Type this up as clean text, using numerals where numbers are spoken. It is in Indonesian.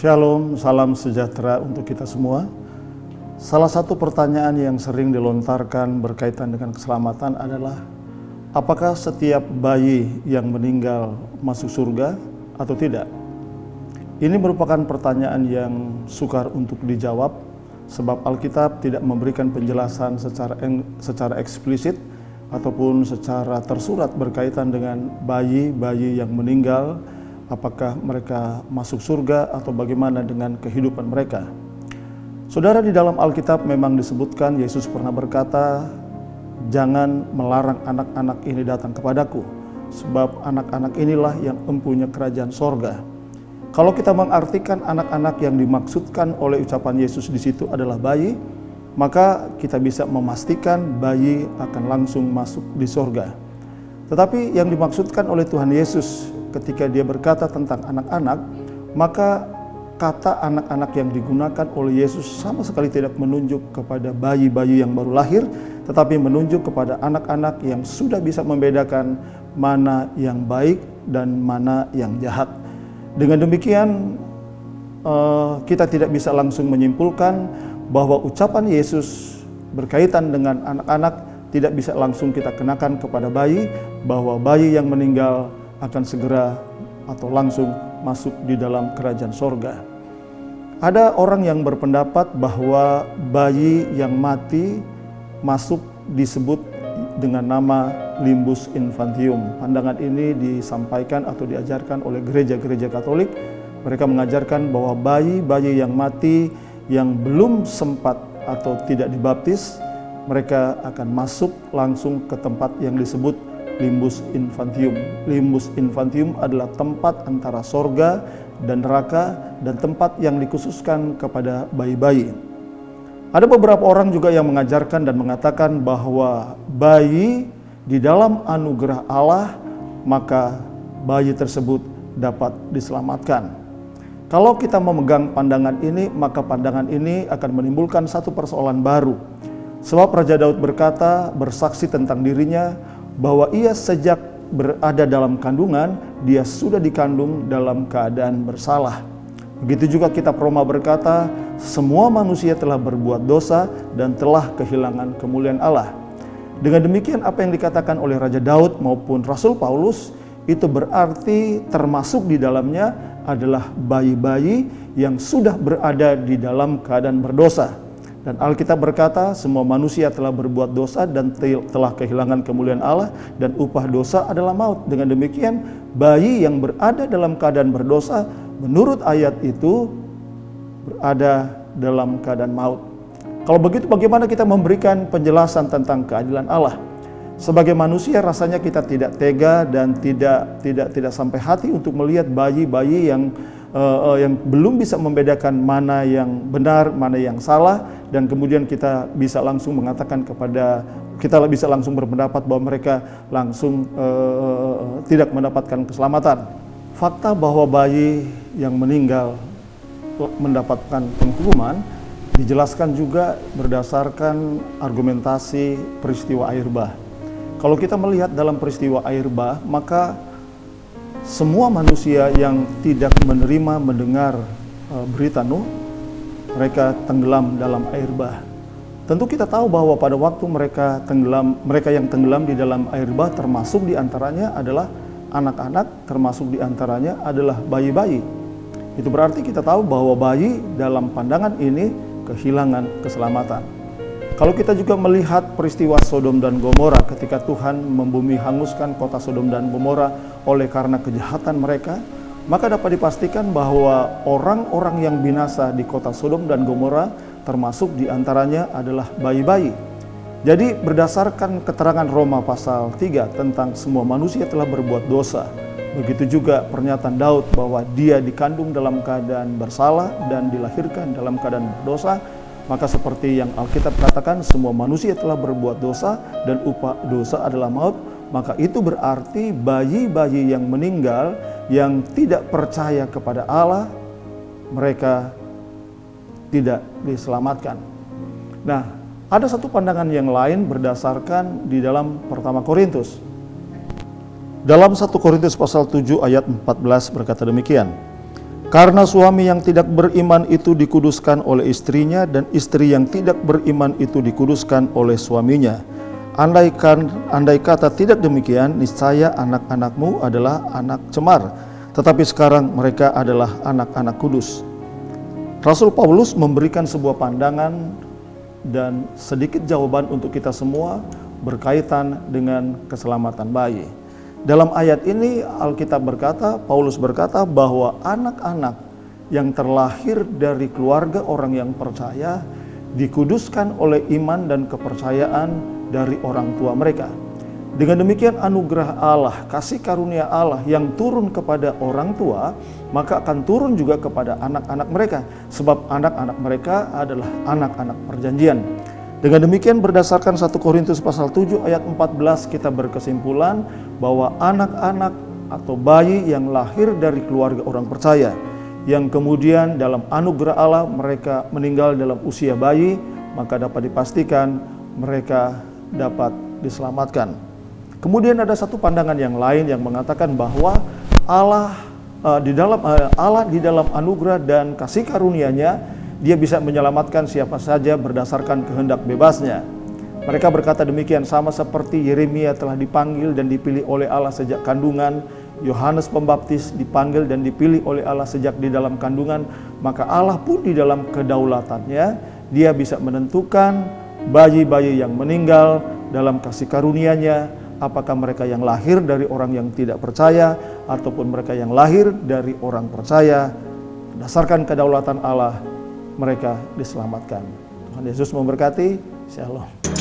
Shalom, salam sejahtera untuk kita semua. Salah satu pertanyaan yang sering dilontarkan berkaitan dengan keselamatan adalah, apakah setiap bayi yang meninggal masuk surga atau tidak? Ini merupakan pertanyaan yang sukar untuk dijawab, sebab Alkitab tidak memberikan penjelasan secara eksplisit ataupun secara tersurat berkaitan dengan bayi-bayi yang meninggal, apakah mereka masuk surga atau bagaimana dengan kehidupan mereka. Saudara, di dalam Alkitab memang disebutkan Yesus pernah berkata, "Jangan melarang anak-anak ini datang kepadaku, sebab anak-anak inilah yang mempunyai kerajaan sorga." Kalau kita mengartikan anak-anak yang dimaksudkan oleh ucapan Yesus di situ adalah bayi, maka kita bisa memastikan bayi akan langsung masuk di sorga. Tetapi yang dimaksudkan oleh Tuhan Yesus ketika dia berkata tentang anak-anak, maka kata anak-anak yang digunakan oleh Yesus sama sekali tidak menunjuk kepada bayi-bayi yang baru lahir, tetapi menunjuk kepada anak-anak yang sudah bisa membedakan mana yang baik dan mana yang jahat. Dengan demikian, kita tidak bisa langsung menyimpulkan bahwa ucapan Yesus berkaitan dengan anak-anak tidak bisa langsung kita kenakan kepada bayi, bahwa bayi yang meninggal akan segera atau langsung masuk di dalam kerajaan sorga. Ada orang yang berpendapat bahwa bayi yang mati masuk disebut dengan nama limbus infantium. Pandangan ini disampaikan atau diajarkan oleh gereja-gereja Katolik. Mereka mengajarkan bahwa bayi-bayi yang mati yang belum sempat atau tidak dibaptis, mereka akan masuk langsung ke tempat yang disebut limbus infantium. Limbus infantium adalah tempat antara sorga dan neraka dan tempat yang dikhususkan kepada bayi-bayi. Ada beberapa orang juga yang mengajarkan dan mengatakan bahwa bayi di dalam anugerah Allah, maka bayi tersebut dapat diselamatkan. Kalau kita memegang pandangan ini, maka pandangan ini akan menimbulkan satu persoalan baru. Sebab Raja Daud berkata, bersaksi tentang dirinya, bahwa ia sejak berada dalam kandungan, dia sudah dikandung dalam keadaan bersalah. Begitu juga kitab Roma berkata, semua manusia telah berbuat dosa dan telah kehilangan kemuliaan Allah. Dengan demikian, apa yang dikatakan oleh Raja Daud maupun Rasul Paulus, itu berarti termasuk di dalamnya adalah bayi-bayi yang sudah berada di dalam keadaan berdosa. Dan Alkitab berkata, semua manusia telah berbuat dosa dan telah kehilangan kemuliaan Allah, dan upah dosa adalah maut. Dengan demikian, bayi yang berada dalam keadaan berdosa, menurut ayat itu, berada dalam keadaan maut. Kalau begitu, bagaimana kita memberikan penjelasan tentang keadilan Allah? Sebagai manusia, rasanya kita tidak tega dan tidak sampai hati untuk melihat bayi-bayi yang belum bisa membedakan mana yang benar, mana yang salah, dan kemudian kita bisa langsung mengatakan kita bisa langsung berpendapat bahwa mereka langsung tidak mendapatkan keselamatan. Fakta bahwa bayi yang meninggal mendapatkan penghukuman dijelaskan juga berdasarkan argumentasi peristiwa air bah. Kalau kita melihat dalam peristiwa air bah, maka semua manusia yang tidak menerima mendengar berita Nuh, mereka tenggelam dalam air bah. Tentu kita tahu bahwa pada waktu mereka yang tenggelam di dalam air bah, termasuk diantaranya adalah anak-anak, termasuk diantaranya adalah bayi-bayi. Itu berarti kita tahu bahwa bayi dalam pandangan ini kehilangan keselamatan. Kalau kita juga melihat peristiwa Sodom dan Gomora ketika Tuhan membumi hanguskan kota Sodom dan Gomora oleh karena kejahatan mereka, maka dapat dipastikan bahwa orang-orang yang binasa di kota Sodom dan Gomora termasuk diantaranya adalah bayi-bayi. Jadi berdasarkan keterangan Roma pasal 3 tentang semua manusia telah berbuat dosa, begitu juga pernyataan Daud bahwa dia dikandung dalam keadaan bersalah dan dilahirkan dalam keadaan berdosa, maka seperti yang Alkitab katakan, semua manusia telah berbuat dosa dan upah dosa adalah maut. Maka itu berarti bayi-bayi yang meninggal, yang tidak percaya kepada Allah, mereka tidak diselamatkan. Nah, ada satu pandangan yang lain berdasarkan di dalam pertama Korintus. Dalam 1 Korintus pasal 7 ayat 14 berkata demikian, Karena suami yang tidak beriman itu dikuduskan oleh istrinya, dan istri yang tidak beriman itu dikuduskan oleh suaminya. Andai kata tidak demikian, niscaya anak-anakmu adalah anak cemar, tetapi sekarang mereka adalah anak-anak kudus. Rasul Paulus memberikan sebuah pandangan dan sedikit jawaban untuk kita semua berkaitan dengan keselamatan bayi. Dalam ayat ini Alkitab berkata, Paulus berkata bahwa anak-anak yang terlahir dari keluarga orang yang percaya dikuduskan oleh iman dan kepercayaan dari orang tua mereka. Dengan demikian anugerah Allah, kasih karunia Allah yang turun kepada orang tua, maka akan turun juga kepada anak-anak mereka, sebab anak-anak mereka adalah anak-anak perjanjian. Dengan demikian berdasarkan 1 Korintus pasal 7 ayat 14 kita berkesimpulan bahwa anak-anak atau bayi yang lahir dari keluarga orang percaya, yang kemudian dalam anugerah Allah mereka meninggal dalam usia bayi, maka dapat dipastikan mereka dapat diselamatkan. Kemudian ada satu pandangan yang lain yang mengatakan bahwa Allah di dalam anugerah dan kasih karunia-Nya, Dia bisa menyelamatkan siapa saja berdasarkan kehendak bebasnya. Mereka berkata demikian, sama seperti Yeremia telah dipanggil dan dipilih oleh Allah sejak kandungan, Yohanes Pembaptis dipanggil dan dipilih oleh Allah sejak di dalam kandungan, maka Allah pun di dalam kedaulatannya, Dia bisa menentukan bayi-bayi yang meninggal dalam kasih karunia-Nya, apakah mereka yang lahir dari orang yang tidak percaya ataupun mereka yang lahir dari orang percaya. Berdasarkan kedaulatan Allah, mereka diselamatkan. Tuhan Yesus memberkati. Shalom.